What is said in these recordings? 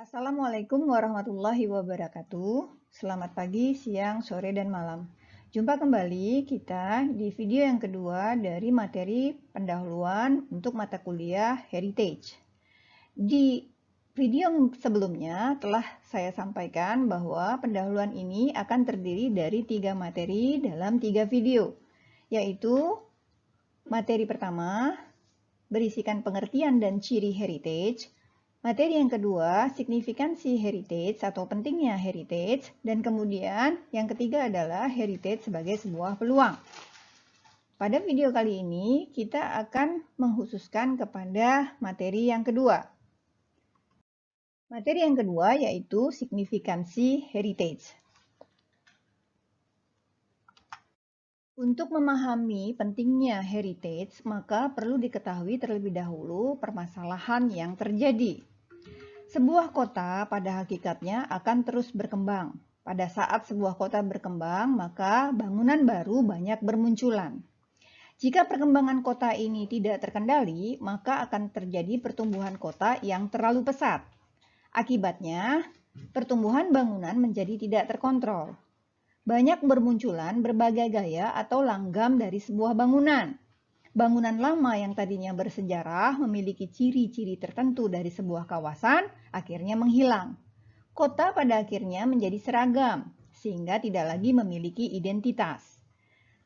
Assalamualaikum warahmatullahi wabarakatuh. Selamat pagi, siang, sore, dan malam. Jumpa kembali kita di video yang kedua dari materi pendahuluan untuk mata kuliah Heritage. Di video sebelumnya telah saya sampaikan bahwa pendahuluan ini akan terdiri dari 3 materi dalam 3 video, yaitu materi pertama berisikan pengertian dan ciri heritage. Materi yang kedua, signifikansi heritage atau pentingnya heritage, dan kemudian yang ketiga adalah heritage sebagai sebuah peluang. Pada video kali ini, kita akan mengkhususkan kepada materi yang kedua. Materi yang kedua yaitu signifikansi heritage. Untuk memahami pentingnya heritage, maka perlu diketahui terlebih dahulu permasalahan yang terjadi. Sebuah kota pada hakikatnya akan terus berkembang. Pada saat sebuah kota berkembang, maka bangunan baru banyak bermunculan. Jika perkembangan kota ini tidak terkendali, maka akan terjadi pertumbuhan kota yang terlalu pesat. Akibatnya, pertumbuhan bangunan menjadi tidak terkontrol. Banyak bermunculan berbagai gaya atau langgam dari sebuah bangunan. Bangunan lama yang tadinya bersejarah memiliki ciri-ciri tertentu dari sebuah kawasan akhirnya menghilang. Kota pada akhirnya menjadi seragam, sehingga tidak lagi memiliki identitas.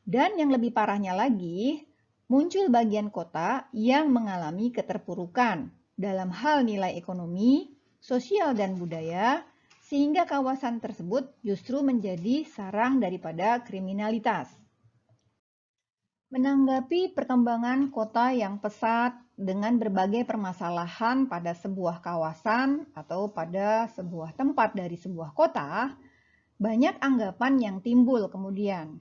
Dan yang lebih parahnya lagi, muncul bagian kota yang mengalami keterpurukan dalam hal nilai ekonomi, sosial, dan budaya, sehingga kawasan tersebut justru menjadi sarang daripada kriminalitas. Menanggapi perkembangan kota yang pesat dengan berbagai permasalahan pada sebuah kawasan atau pada sebuah tempat dari sebuah kota, banyak anggapan yang timbul kemudian.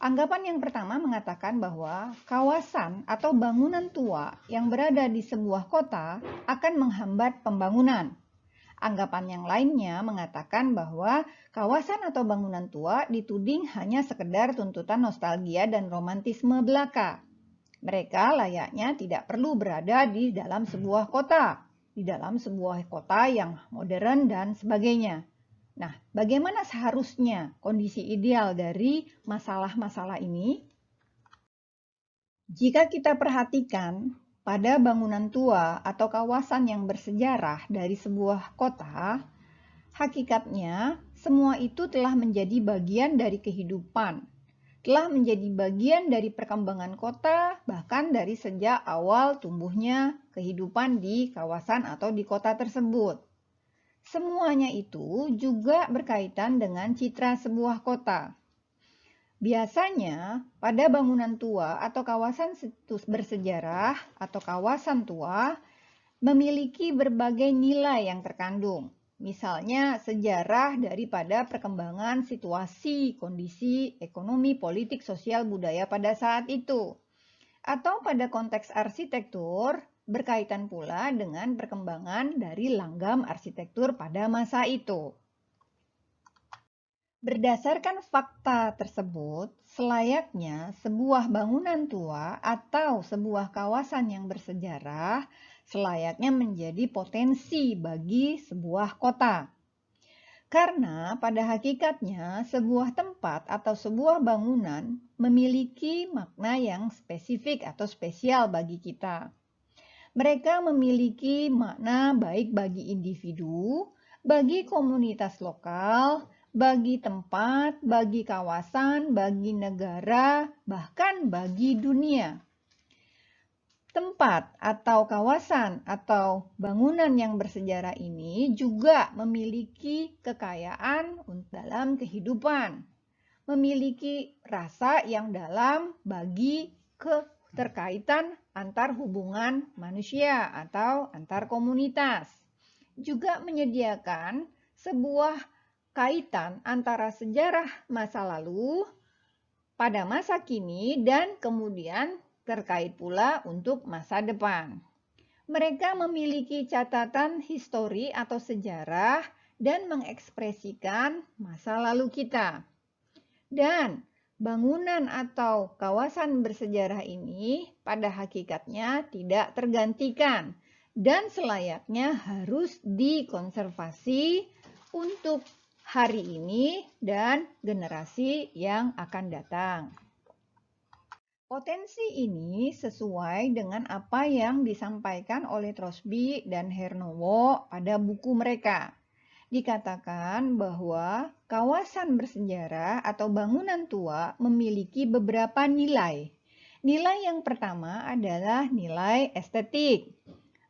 Anggapan yang pertama mengatakan bahwa kawasan atau bangunan tua yang berada di sebuah kota akan menghambat pembangunan. Anggapan yang lainnya mengatakan bahwa kawasan atau bangunan tua dituding hanya sekedar tuntutan nostalgia dan romantisme belaka. Mereka layaknya tidak perlu berada di dalam sebuah kota, yang modern dan sebagainya. Nah, bagaimana seharusnya kondisi ideal dari masalah-masalah ini? Jika kita perhatikan pada bangunan tua atau kawasan yang bersejarah dari sebuah kota, hakikatnya semua itu telah menjadi bagian dari kehidupan, telah menjadi bagian dari perkembangan kota, bahkan dari sejak awal tumbuhnya kehidupan di kawasan atau di kota tersebut. Semuanya itu juga berkaitan dengan citra sebuah kota. Biasanya, pada bangunan tua atau kawasan bersejarah atau kawasan tua memiliki berbagai nilai yang terkandung. Misalnya, sejarah daripada perkembangan situasi, kondisi, ekonomi, politik, sosial, budaya pada saat itu. Atau pada konteks arsitektur, berkaitan pula dengan perkembangan dari langgam arsitektur pada masa itu. Berdasarkan fakta tersebut, selayaknya sebuah bangunan tua atau sebuah kawasan yang bersejarah selayaknya menjadi potensi bagi sebuah kota. Karena pada hakikatnya sebuah tempat atau sebuah bangunan memiliki makna yang spesifik atau spesial bagi kita. Mereka memiliki makna baik bagi individu, bagi komunitas lokal, bagi tempat, bagi kawasan, bagi negara, bahkan bagi dunia. Tempat atau kawasan atau bangunan yang bersejarah ini juga memiliki kekayaan dalam kehidupan, memiliki rasa yang dalam bagi keterkaitan antar hubungan manusia atau antar komunitas. Juga menyediakan sebuah kaitan antara sejarah masa lalu pada masa kini dan kemudian terkait pula untuk masa depan. Mereka memiliki catatan histori atau sejarah dan mengekspresikan masa lalu kita. Dan bangunan atau kawasan bersejarah ini pada hakikatnya tidak tergantikan dan selayaknya harus dikonservasi untuk hari ini dan generasi yang akan datang. Potensi ini sesuai dengan apa yang disampaikan oleh Trosby dan Hernowo pada buku mereka. Dikatakan bahwa kawasan bersejarah atau bangunan tua memiliki beberapa nilai. Nilai yang pertama adalah nilai estetik,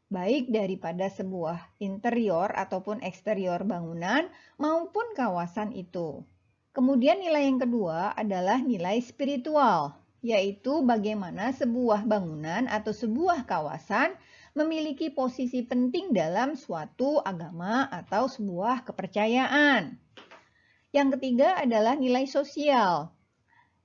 baik daripada sebuah interior ataupun eksterior bangunan maupun kawasan itu. Kemudian nilai yang kedua adalah nilai spiritual, yaitu bagaimana sebuah bangunan atau sebuah kawasan memiliki posisi penting dalam suatu agama atau sebuah kepercayaan. Yang ketiga adalah nilai sosial.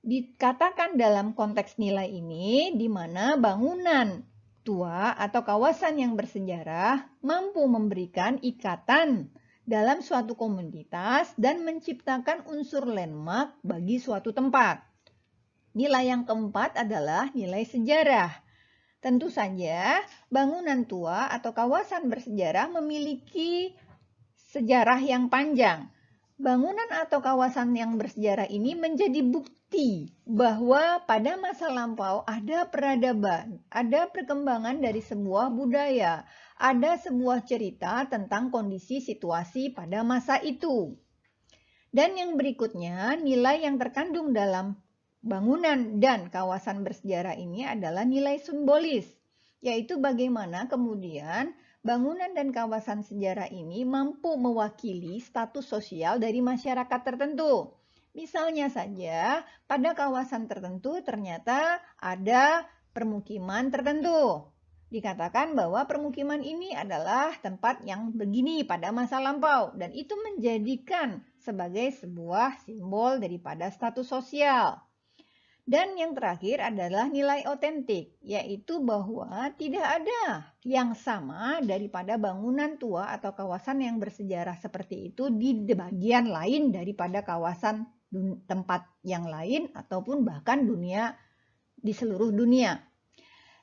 Dikatakan dalam konteks nilai ini di mana bangunan tua atau kawasan yang bersejarah mampu memberikan ikatan dalam suatu komunitas dan menciptakan unsur landmark bagi suatu tempat. Nilai yang keempat adalah nilai sejarah. Tentu saja, bangunan tua atau kawasan bersejarah memiliki sejarah yang panjang. Bangunan atau kawasan yang bersejarah ini menjadi bukti bahwa pada masa lampau ada peradaban, ada perkembangan dari sebuah budaya, ada sebuah cerita tentang kondisi situasi pada masa itu. Dan yang berikutnya, nilai yang terkandung dalam bangunan dan kawasan bersejarah ini adalah nilai simbolis, yaitu bagaimana kemudian bangunan dan kawasan sejarah ini mampu mewakili status sosial dari masyarakat tertentu. Misalnya saja, pada kawasan tertentu ternyata ada permukiman tertentu. Dikatakan bahwa permukiman ini adalah tempat yang begini pada masa lampau, dan itu menjadikan sebagai sebuah simbol daripada status sosial. Dan yang terakhir adalah nilai otentik, yaitu bahwa tidak ada yang sama daripada bangunan tua atau kawasan yang bersejarah seperti itu di bagian lain daripada kawasan tempat yang lain ataupun bahkan di seluruh dunia.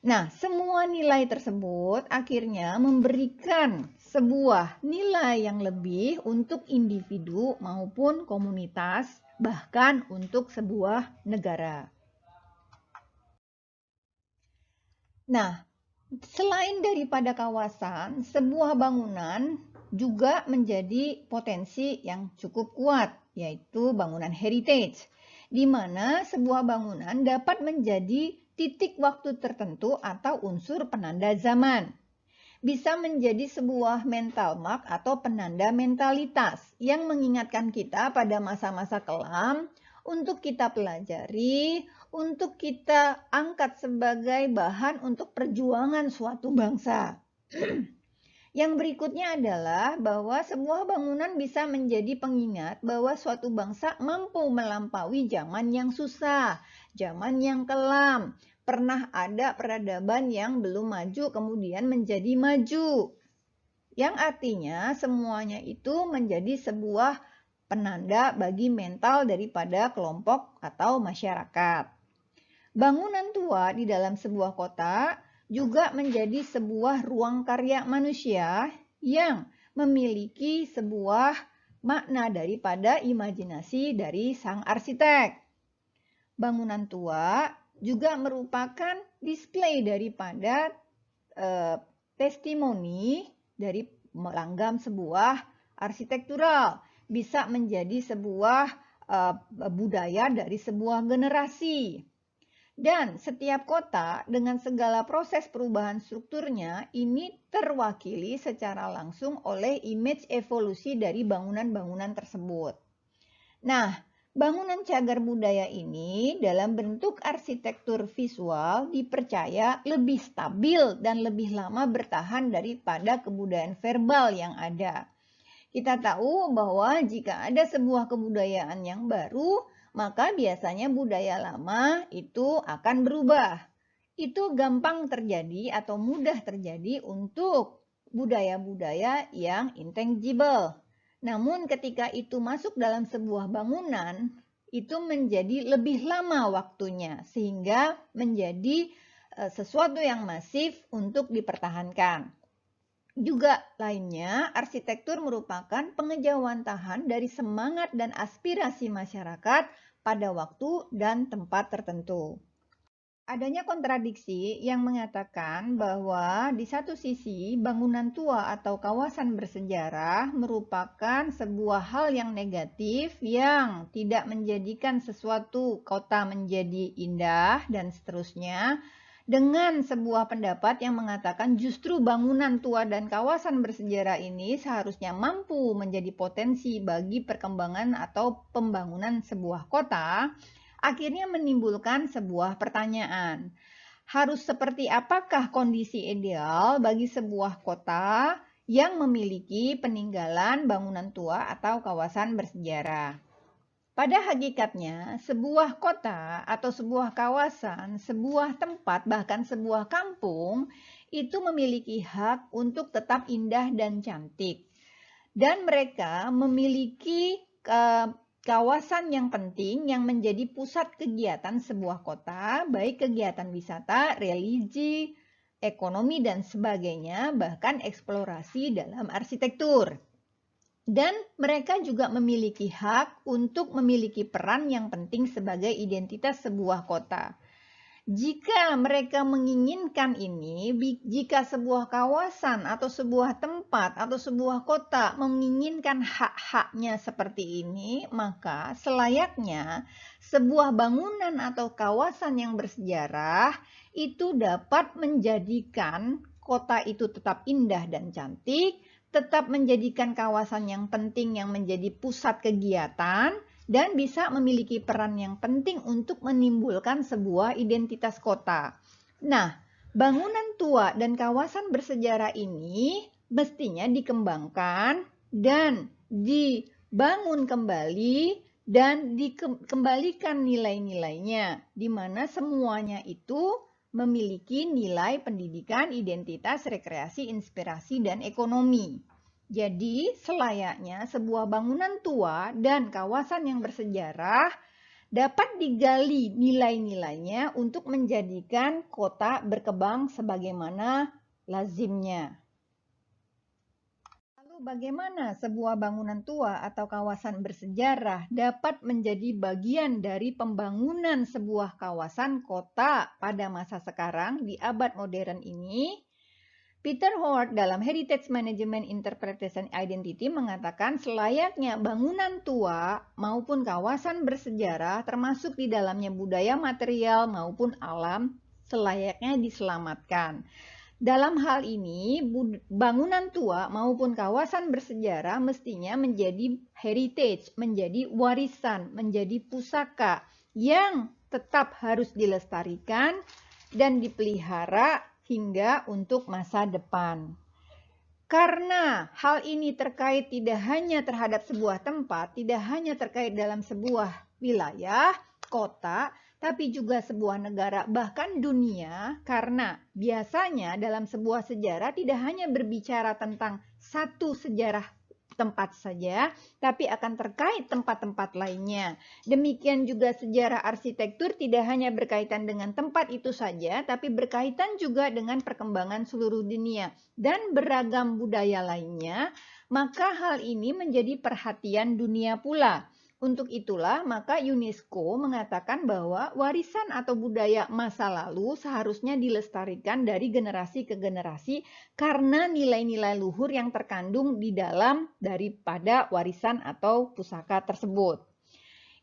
Nah, semua nilai tersebut akhirnya memberikan sebuah nilai yang lebih untuk individu maupun komunitas, bahkan untuk sebuah negara. Nah, selain daripada kawasan, sebuah bangunan juga menjadi potensi yang cukup kuat, yaitu bangunan heritage, di mana sebuah bangunan dapat menjadi titik waktu tertentu atau unsur penanda zaman. Bisa menjadi sebuah mental mark atau penanda mentalitas yang mengingatkan kita pada masa-masa kelam untuk kita pelajari, untuk kita angkat sebagai bahan untuk perjuangan suatu bangsa. Yang berikutnya adalah bahwa sebuah bangunan bisa menjadi pengingat bahwa suatu bangsa mampu melampaui zaman yang susah, zaman yang kelam. Pernah ada peradaban yang belum maju kemudian menjadi maju. Yang artinya semuanya itu menjadi sebuah penanda bagi mental daripada kelompok atau masyarakat. Bangunan tua di dalam sebuah kota juga menjadi sebuah ruang karya manusia yang memiliki sebuah makna daripada imajinasi dari sang arsitek. Bangunan tua juga merupakan display daripada testimoni dari melanggam sebuah arsitektural, bisa menjadi sebuah budaya dari sebuah generasi. Dan setiap kota dengan segala proses perubahan strukturnya ini terwakili secara langsung oleh image evolusi dari bangunan-bangunan tersebut. Nah, bangunan cagar budaya ini dalam bentuk arsitektur visual dipercaya lebih stabil dan lebih lama bertahan daripada kebudayaan verbal yang ada. Kita tahu bahwa jika ada sebuah kebudayaan yang baru, maka biasanya budaya lama itu akan berubah. Itu gampang terjadi atau mudah terjadi untuk budaya-budaya yang intangible. Namun ketika itu masuk dalam sebuah bangunan, itu menjadi lebih lama waktunya sehingga menjadi sesuatu yang masif untuk dipertahankan. Juga lainnya, arsitektur merupakan pengejawantahan dari semangat dan aspirasi masyarakat pada waktu dan tempat tertentu. Adanya kontradiksi yang mengatakan bahwa di satu sisi bangunan tua atau kawasan bersejarah merupakan sebuah hal yang negatif yang tidak menjadikan sesuatu kota menjadi indah dan seterusnya, dengan sebuah pendapat yang mengatakan justru bangunan tua dan kawasan bersejarah ini seharusnya mampu menjadi potensi bagi perkembangan atau pembangunan sebuah kota. Akhirnya menimbulkan sebuah pertanyaan. Harus seperti apakah kondisi ideal bagi sebuah kota yang memiliki peninggalan bangunan tua atau kawasan bersejarah? Pada hakikatnya, sebuah kota atau sebuah kawasan, sebuah tempat, bahkan sebuah kampung itu memiliki hak untuk tetap indah dan cantik. Dan mereka memiliki kawasan yang penting yang menjadi pusat kegiatan sebuah kota, baik kegiatan wisata, religi, ekonomi, dan sebagainya, bahkan eksplorasi dalam arsitektur. Dan mereka juga memiliki hak untuk memiliki peran yang penting sebagai identitas sebuah kota. Jika mereka menginginkan ini, jika sebuah kawasan atau sebuah tempat atau sebuah kota menginginkan hak-haknya seperti ini, maka selayaknya sebuah bangunan atau kawasan yang bersejarah itu dapat menjadikan kota itu tetap indah dan cantik, tetap menjadikan kawasan yang penting yang menjadi pusat kegiatan, dan bisa memiliki peran yang penting untuk menimbulkan sebuah identitas kota. Nah, bangunan tua dan kawasan bersejarah ini mestinya dikembangkan dan dibangun kembali dan dikembalikan nilai-nilainya, di mana semuanya itu memiliki nilai pendidikan, identitas, rekreasi, inspirasi, dan ekonomi. Jadi, selayaknya sebuah bangunan tua dan kawasan yang bersejarah dapat digali nilai-nilainya untuk menjadikan kota berkembang sebagaimana lazimnya. Lalu bagaimana sebuah bangunan tua atau kawasan bersejarah dapat menjadi bagian dari pembangunan sebuah kawasan kota pada masa sekarang di abad modern ini? Peter Hort dalam Heritage Management Interpretation Identity mengatakan selayaknya bangunan tua maupun kawasan bersejarah termasuk di dalamnya budaya material maupun alam selayaknya diselamatkan. Dalam hal ini, bangunan tua maupun kawasan bersejarah mestinya menjadi heritage, menjadi warisan, menjadi pusaka yang tetap harus dilestarikan dan dipelihara hingga untuk masa depan. Karena hal ini terkait tidak hanya terhadap sebuah tempat, tidak hanya terkait dalam sebuah wilayah, kota, tapi juga sebuah negara, bahkan dunia, karena biasanya dalam sebuah sejarah tidak hanya berbicara tentang satu sejarah tempat saja, tapi akan terkait tempat-tempat lainnya. Demikian juga sejarah arsitektur tidak hanya berkaitan dengan tempat itu saja, tapi berkaitan juga dengan perkembangan seluruh dunia dan beragam budaya lainnya, maka hal ini menjadi perhatian dunia pula. Untuk itulah, maka UNESCO mengatakan bahwa warisan atau budaya masa lalu seharusnya dilestarikan dari generasi ke generasi karena nilai-nilai luhur yang terkandung di dalam daripada warisan atau pusaka tersebut.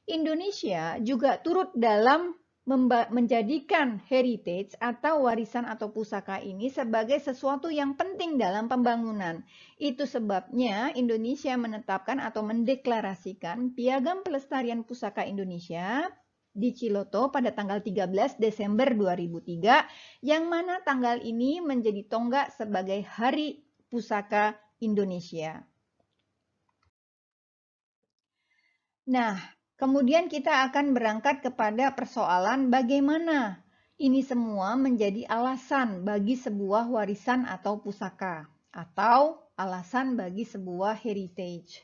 Indonesia juga turut dalam menjadikan heritage atau warisan atau pusaka ini sebagai sesuatu yang penting dalam pembangunan. Itu sebabnya Indonesia menetapkan atau mendeklarasikan Piagam Pelestarian Pusaka Indonesia di Ciloto pada tanggal 13 Desember 2003, yang mana tanggal ini menjadi tonggak sebagai Hari Pusaka Indonesia. Nah, kemudian kita akan berangkat kepada persoalan bagaimana ini semua menjadi alasan bagi sebuah warisan atau pusaka, atau alasan bagi sebuah heritage.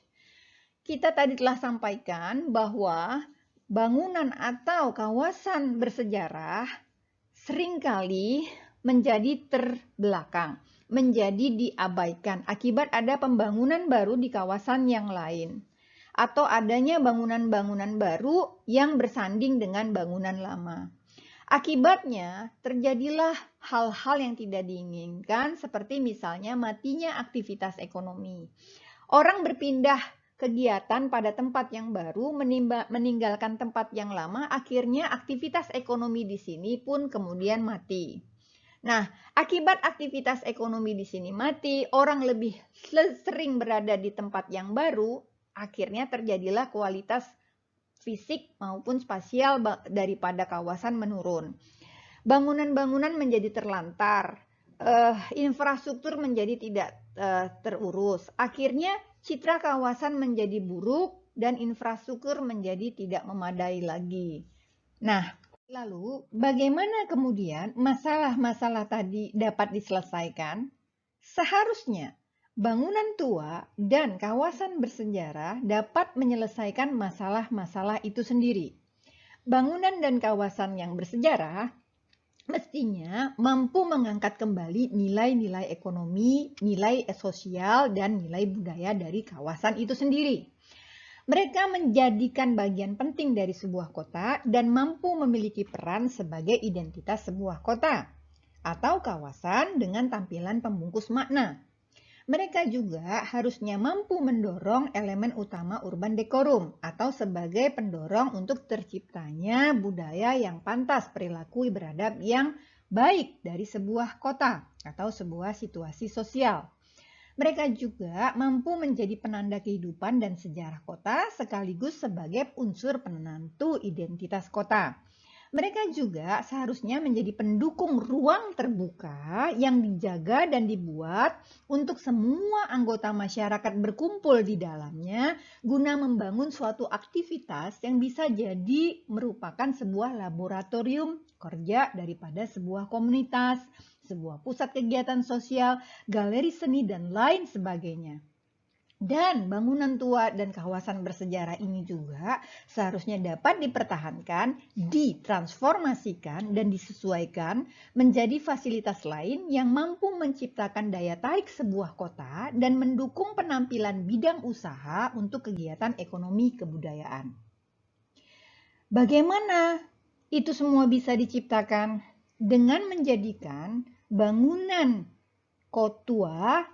Kita tadi telah sampaikan bahwa bangunan atau kawasan bersejarah seringkali menjadi terbelakang. menjadi diabaikan akibat ada pembangunan baru di kawasan yang lain, atau adanya bangunan-bangunan baru yang bersanding dengan bangunan lama. Akibatnya, terjadilah hal-hal yang tidak diinginkan, seperti misalnya matinya aktivitas ekonomi. Orang berpindah kegiatan pada tempat yang baru, meninggalkan tempat yang lama, akhirnya aktivitas ekonomi di sini pun kemudian mati. Nah, akibat aktivitas ekonomi di sini mati, orang lebih sering berada di tempat yang baru, akhirnya terjadilah kualitas fisik maupun spasial daripada kawasan menurun. Bangunan-bangunan menjadi terlantar, infrastruktur menjadi tidak terurus. Akhirnya citra kawasan menjadi buruk dan infrastruktur menjadi tidak memadai lagi. Nah, lalu bagaimana kemudian masalah-masalah tadi dapat diselesaikan? Seharusnya bangunan tua dan kawasan bersejarah dapat menyelesaikan masalah-masalah itu sendiri. Bangunan dan kawasan yang bersejarah mestinya mampu mengangkat kembali nilai-nilai ekonomi, nilai sosial, dan nilai budaya dari kawasan itu sendiri. Mereka menjadikan bagian penting dari sebuah kota dan mampu memiliki peran sebagai identitas sebuah kota atau kawasan dengan tampilan pembungkus makna. Mereka juga harusnya mampu mendorong elemen utama urban decorum atau sebagai pendorong untuk terciptanya budaya yang pantas, perilaku beradab yang baik dari sebuah kota atau sebuah situasi sosial. Mereka juga mampu menjadi penanda kehidupan dan sejarah kota sekaligus sebagai unsur penentu identitas kota. Mereka juga seharusnya menjadi pendukung ruang terbuka yang dijaga dan dibuat untuk semua anggota masyarakat berkumpul di dalamnya guna membangun suatu aktivitas yang bisa jadi merupakan sebuah laboratorium kerja daripada sebuah komunitas, sebuah pusat kegiatan sosial, galeri seni, dan lain sebagainya. Dan bangunan tua dan kawasan bersejarah ini juga seharusnya dapat dipertahankan, ditransformasikan, dan disesuaikan menjadi fasilitas lain yang mampu menciptakan daya tarik sebuah kota dan mendukung penampilan bidang usaha untuk kegiatan ekonomi kebudayaan. Bagaimana itu semua bisa diciptakan? Dengan menjadikan bangunan kota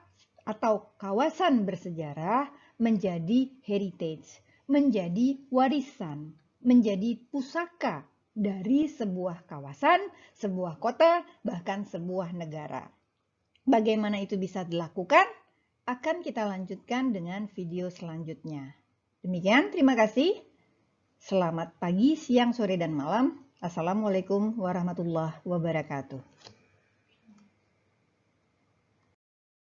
atau kawasan bersejarah menjadi heritage, menjadi warisan, menjadi pusaka dari sebuah kawasan, sebuah kota, bahkan sebuah negara. Bagaimana itu bisa dilakukan? Akan kita lanjutkan dengan video selanjutnya. Demikian, terima kasih. Selamat pagi, siang, sore, dan malam. Assalamualaikum warahmatullahi wabarakatuh.